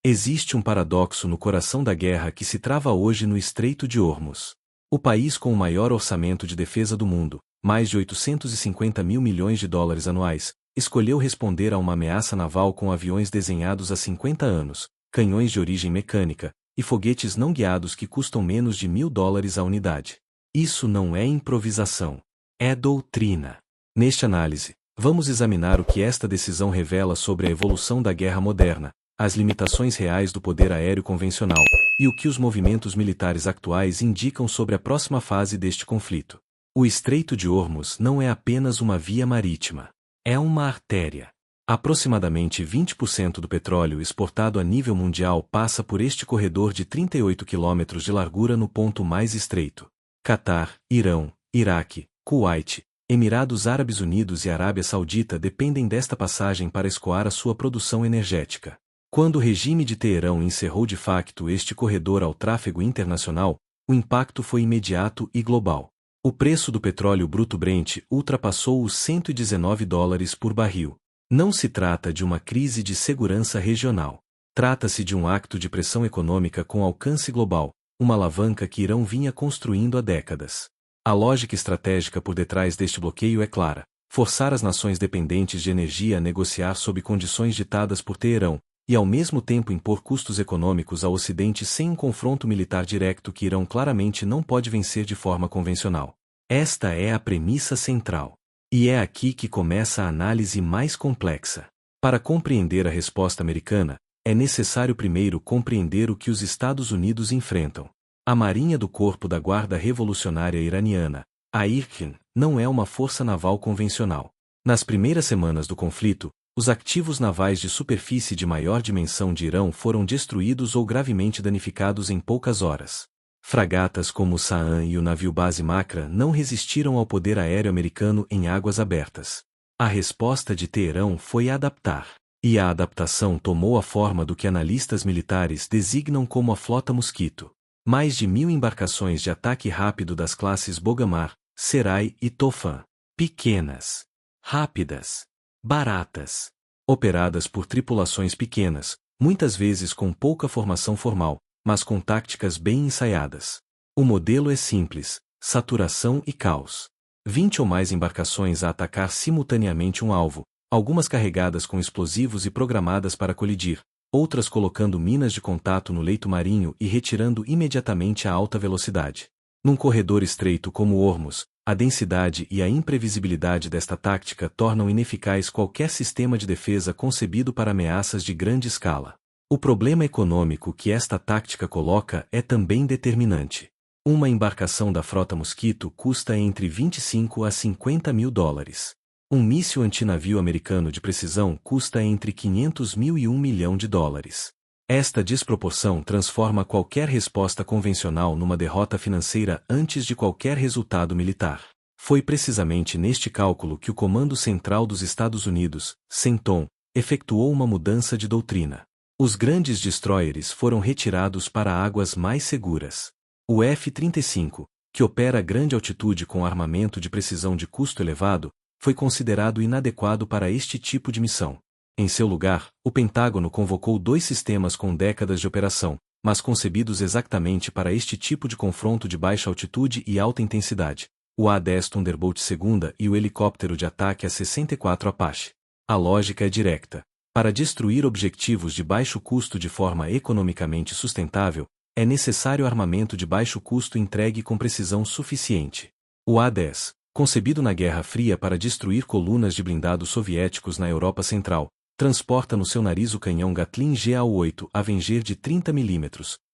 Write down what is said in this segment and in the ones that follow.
Existe um paradoxo no coração da guerra que se trava hoje no Estreito de Hormuz. O país com o maior orçamento de defesa do mundo, mais de 850 mil milhões de dólares anuais, escolheu responder a uma ameaça naval com aviões desenhados há 50 anos, canhões de origem mecânica, e foguetes não guiados que custam menos de $1.000 a unidade. Isso não é improvisação. É doutrina. Nesta análise, vamos examinar o que esta decisão revela sobre a evolução da guerra moderna, as limitações reais do poder aéreo convencional, e o que os movimentos militares atuais indicam sobre a próxima fase deste conflito. O Estreito de Hormuz não é apenas uma via marítima. É uma artéria. Aproximadamente 20% do petróleo exportado a nível mundial passa por este corredor de 38 quilômetros de largura no ponto mais estreito. Catar, Irão, Iraque, Kuwait, Emirados Árabes Unidos e Arábia Saudita dependem desta passagem para escoar a sua produção energética. Quando o regime de Teherão encerrou de facto este corredor ao tráfego internacional, o impacto foi imediato e global. O preço do petróleo bruto Brent ultrapassou os $119 por barril. Não se trata de uma crise de segurança regional. Trata-se de um acto de pressão econômica com alcance global, uma alavanca que Irão vinha construindo há décadas. A lógica estratégica por detrás deste bloqueio é clara: forçar as nações dependentes de energia a negociar sob condições ditadas por Teherão, e ao mesmo tempo impor custos econômicos ao Ocidente sem um confronto militar direto que Irão claramente não pode vencer de forma convencional. Esta é a premissa central. E é aqui que começa a análise mais complexa. Para compreender a resposta americana, é necessário primeiro compreender o que os Estados Unidos enfrentam. A Marinha do Corpo da Guarda Revolucionária Iraniana, a IRGC, não é uma força naval convencional. Nas primeiras semanas do conflito, os ativos navais de superfície de maior dimensão de Irão foram destruídos ou gravemente danificados em poucas horas. Fragatas como o Sa'an e o navio-base Makra não resistiram ao poder aéreo americano em águas abertas. A resposta de Teherão foi adaptar. E a adaptação tomou a forma do que analistas militares designam como a Flota Mosquito. Mais de 1.000 embarcações de ataque rápido das classes Bogamar, Serai e Tofan. Pequenas, rápidas, baratas, operadas por tripulações pequenas, muitas vezes com pouca formação formal, mas com táticas bem ensaiadas. O modelo é simples: saturação e caos. 20 ou mais embarcações a atacar simultaneamente um alvo, algumas carregadas com explosivos e programadas para colidir, outras colocando minas de contato no leito marinho e retirando imediatamente a alta velocidade. Num corredor estreito como Hormuz, a densidade e a imprevisibilidade desta tática tornam ineficaz qualquer sistema de defesa concebido para ameaças de grande escala. O problema econômico que esta tática coloca é também determinante. Uma embarcação da frota Mosquito custa entre 25 a 50 mil dólares. Um míssil antinavio americano de precisão custa entre 500 mil e $1 milhão. Esta desproporção transforma qualquer resposta convencional numa derrota financeira antes de qualquer resultado militar. Foi precisamente neste cálculo que o Comando Central dos Estados Unidos, CENTCOM, efetuou uma mudança de doutrina. Os grandes destroyers foram retirados para águas mais seguras. O F-35, que opera a grande altitude com armamento de precisão de custo elevado, foi considerado inadequado para este tipo de missão. Em seu lugar, o Pentágono convocou 2 sistemas com décadas de operação, mas concebidos exatamente para este tipo de confronto de baixa altitude e alta intensidade: o A-10 Thunderbolt II e o helicóptero de ataque A-64 Apache. A lógica é direta. Para destruir objetivos de baixo custo de forma economicamente sustentável, é necessário armamento de baixo custo entregue com precisão suficiente. O A-10, concebido na Guerra Fria para destruir colunas de blindados soviéticos na Europa Central, transporta no seu nariz o canhão Gatling GA-8 Avenger de 30 mm,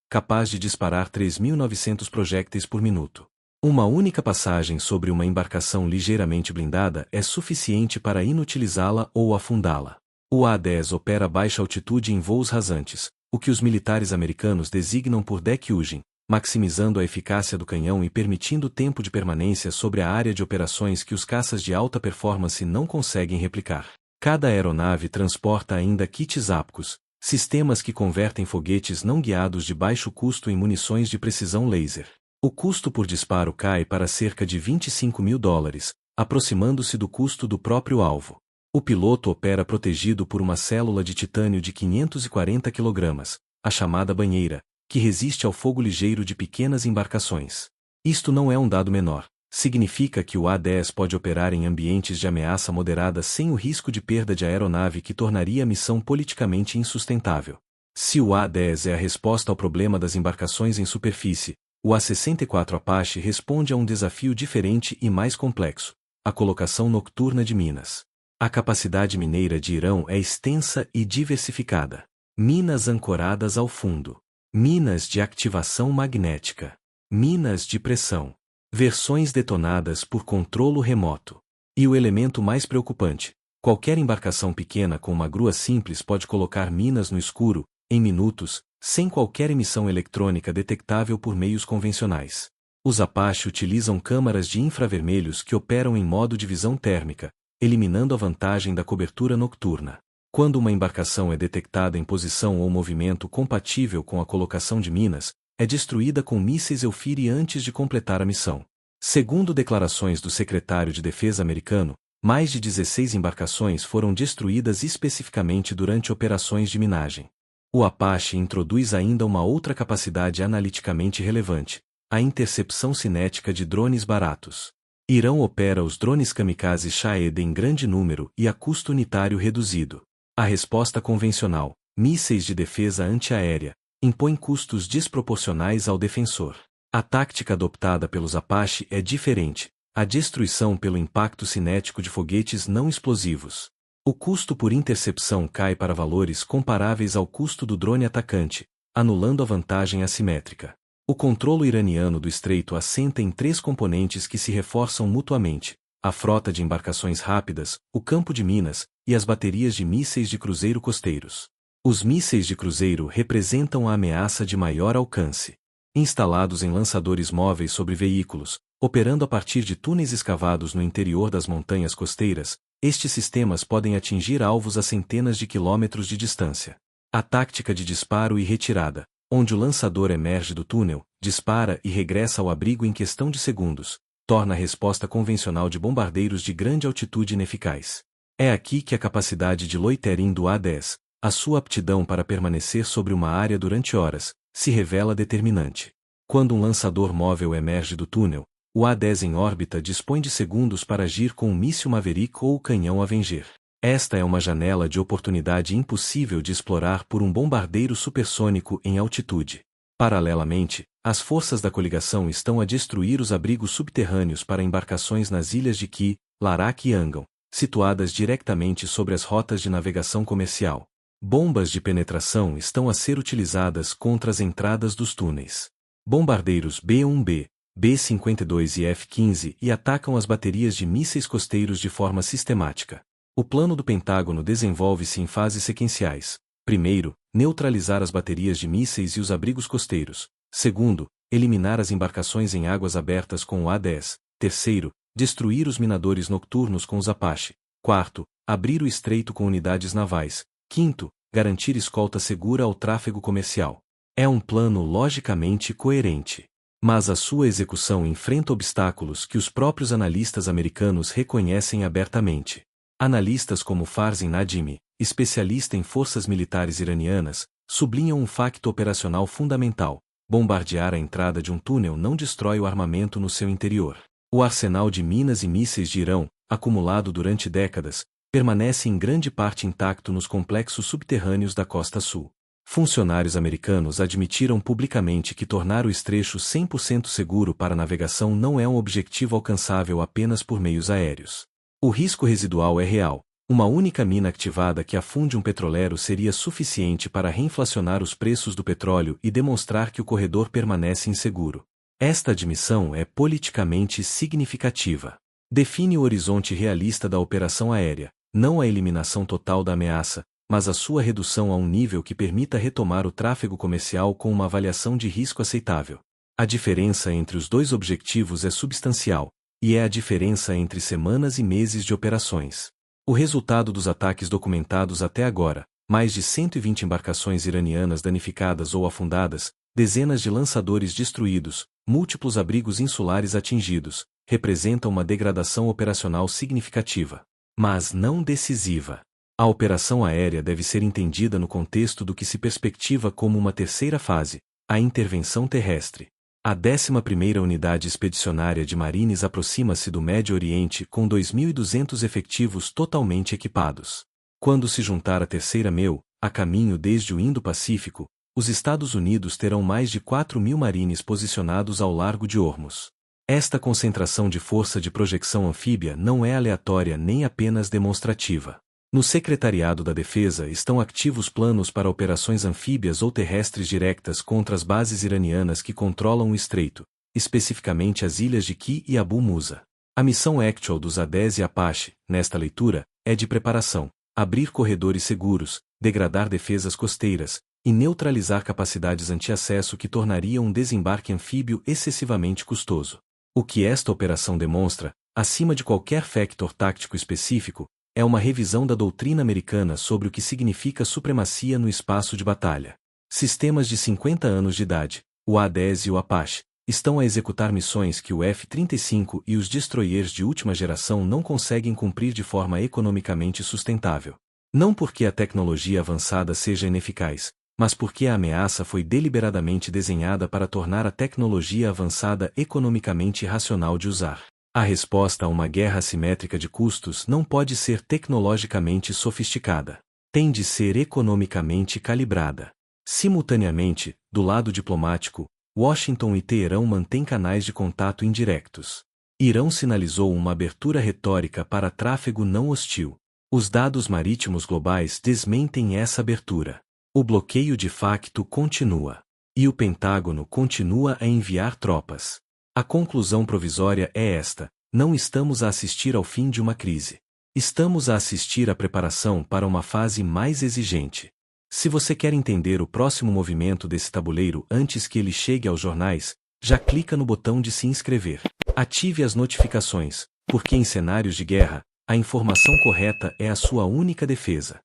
capaz de disparar 3.900 projéteis por minuto. Uma única passagem sobre uma embarcação ligeiramente blindada é suficiente para inutilizá-la ou afundá-la. O A-10 opera a baixa altitude em voos rasantes, o que os militares americanos designam por deck-ugem, maximizando a eficácia do canhão e permitindo tempo de permanência sobre a área de operações que os caças de alta performance não conseguem replicar. Cada aeronave transporta ainda kits ápticos, sistemas que convertem foguetes não guiados de baixo custo em munições de precisão laser. O custo por disparo cai para cerca de 25 mil dólares, aproximando-se do custo do próprio alvo. O piloto opera protegido por uma célula de titânio de 540 kg, a chamada banheira, que resiste ao fogo ligeiro de pequenas embarcações. Isto não é um dado menor. Significa que o A-10 pode operar em ambientes de ameaça moderada sem o risco de perda de aeronave que tornaria a missão politicamente insustentável. Se o A-10 é a resposta ao problema das embarcações em superfície, o A-64 Apache responde a um desafio diferente e mais complexo: a colocação noturna de minas. A capacidade mineira de Irão é extensa e diversificada. Minas ancoradas ao fundo. Minas de ativação magnética. Minas de pressão. Versões detonadas por controlo remoto. E o elemento mais preocupante: qualquer embarcação pequena com uma grua simples pode colocar minas no escuro, em minutos, sem qualquer emissão eletrônica detectável por meios convencionais. Os Apache utilizam câmaras de infravermelhos que operam em modo de visão térmica, eliminando a vantagem da cobertura noturna. Quando uma embarcação é detectada em posição ou movimento compatível com a colocação de minas, é destruída com mísseis Eufire antes de completar a missão. Segundo declarações do secretário de Defesa americano, mais de 16 embarcações foram destruídas especificamente durante operações de minagem. O Apache introduz ainda uma outra capacidade analiticamente relevante: a intercepção cinética de drones baratos. Irão opera os drones kamikaze Shahed em grande número e a custo unitário reduzido. A resposta convencional, mísseis de defesa antiaérea, impõe custos desproporcionais ao defensor. A tática adoptada pelos Apache é diferente: a destruição pelo impacto cinético de foguetes não explosivos. O custo por intercepção cai para valores comparáveis ao custo do drone atacante, anulando a vantagem assimétrica. O controlo iraniano do estreito assenta em 3 componentes que se reforçam mutuamente: a frota de embarcações rápidas, o campo de minas e as baterias de mísseis de cruzeiro costeiros. Os mísseis de cruzeiro representam a ameaça de maior alcance. Instalados em lançadores móveis sobre veículos, operando a partir de túneis escavados no interior das montanhas costeiras, estes sistemas podem atingir alvos a centenas de quilômetros de distância. A tática de disparo e retirada, onde o lançador emerge do túnel, dispara e regressa ao abrigo em questão de segundos, torna a resposta convencional de bombardeiros de grande altitude ineficaz. É aqui que a capacidade de loitering do A-10, a sua aptidão para permanecer sobre uma área durante horas, se revela determinante. Quando um lançador móvel emerge do túnel, o A-10 em órbita dispõe de segundos para agir com o míssil Maverick ou o canhão Avenger. Esta é uma janela de oportunidade impossível de explorar por um bombardeiro supersônico em altitude. Paralelamente, as forças da coligação estão a destruir os abrigos subterrâneos para embarcações nas ilhas de Ki, Larak e Angam, situadas diretamente sobre as rotas de navegação comercial. Bombas de penetração estão a ser utilizadas contra as entradas dos túneis. Bombardeiros B-1B, B-52 e F-15 e atacam as baterias de mísseis costeiros de forma sistemática. O plano do Pentágono desenvolve-se em fases sequenciais. Primeiro, neutralizar as baterias de mísseis e os abrigos costeiros. Segundo, eliminar as embarcações em águas abertas com o A-10. Terceiro, destruir os minadores nocturnos com os Apache. Quarto, abrir o estreito com unidades navais. Quinto, garantir escolta segura ao tráfego comercial. É um plano logicamente coerente. Mas a sua execução enfrenta obstáculos que os próprios analistas americanos reconhecem abertamente. Analistas como Farzin Nadimi, especialista em forças militares iranianas, sublinham um facto operacional fundamental: bombardear a entrada de um túnel não destrói o armamento no seu interior. O arsenal de minas e mísseis de Irão, acumulado durante décadas, permanece em grande parte intacto nos complexos subterrâneos da costa sul. Funcionários americanos admitiram publicamente que tornar o estreito 100% seguro para navegação não é um objetivo alcançável apenas por meios aéreos. O risco residual é real. Uma única mina ativada que afunde um petroleiro seria suficiente para reinflacionar os preços do petróleo e demonstrar que o corredor permanece inseguro. Esta admissão é politicamente significativa. Define o horizonte realista da operação aérea, não a eliminação total da ameaça, mas a sua redução a um nível que permita retomar o tráfego comercial com uma avaliação de risco aceitável. A diferença entre os dois objetivos é substancial, e é a diferença entre semanas e meses de operações. O resultado dos ataques documentados até agora, mais de 120 embarcações iranianas danificadas ou afundadas, dezenas de lançadores destruídos, múltiplos abrigos insulares atingidos, representa uma degradação operacional significativa. mas não decisiva. A operação aérea deve ser entendida no contexto do que se perspectiva como uma terceira fase, a intervenção terrestre. A 11ª Unidade Expedicionária de Marines aproxima-se do Médio Oriente com 2.200 efetivos totalmente equipados. Quando se juntar a terceira MEU, a caminho desde o Indo-Pacífico, os Estados Unidos terão mais de 4.000 marines posicionados ao largo de Hormuz. Esta concentração de força de projeção anfíbia não é aleatória nem apenas demonstrativa. No Secretariado da Defesa estão ativos planos para operações anfíbias ou terrestres diretas contra as bases iranianas que controlam o estreito, especificamente as ilhas de Ki e Abu Musa. A missão actual dos A-10 e Apache, nesta leitura, é de preparação, abrir corredores seguros, degradar defesas costeiras, e neutralizar capacidades anti-acesso que tornariam um desembarque anfíbio excessivamente custoso. O que esta operação demonstra, acima de qualquer factor tático específico, é uma revisão da doutrina americana sobre o que significa supremacia no espaço de batalha. Sistemas de 50 anos de idade, o A-10 e o Apache, estão a executar missões que o F-35 e os destroyers de última geração não conseguem cumprir de forma economicamente sustentável. Não porque a tecnologia avançada seja ineficaz, mas porque a ameaça foi deliberadamente desenhada para tornar a tecnologia avançada economicamente racional de usar. A resposta a uma guerra assimétrica de custos não pode ser tecnologicamente sofisticada. Tem de ser economicamente calibrada. Simultaneamente, do lado diplomático, Washington e Teherão mantêm canais de contato indiretos. Irão sinalizou uma abertura retórica para tráfego não hostil. Os dados marítimos globais desmentem essa abertura. O bloqueio de facto continua. E o Pentágono continua a enviar tropas. A conclusão provisória é esta: não estamos a assistir ao fim de uma crise. Estamos a assistir à preparação para uma fase mais exigente. Se você quer entender o próximo movimento desse tabuleiro antes que ele chegue aos jornais, já clica no botão de se inscrever. Ative as notificações, porque em cenários de guerra, a informação correta é a sua única defesa.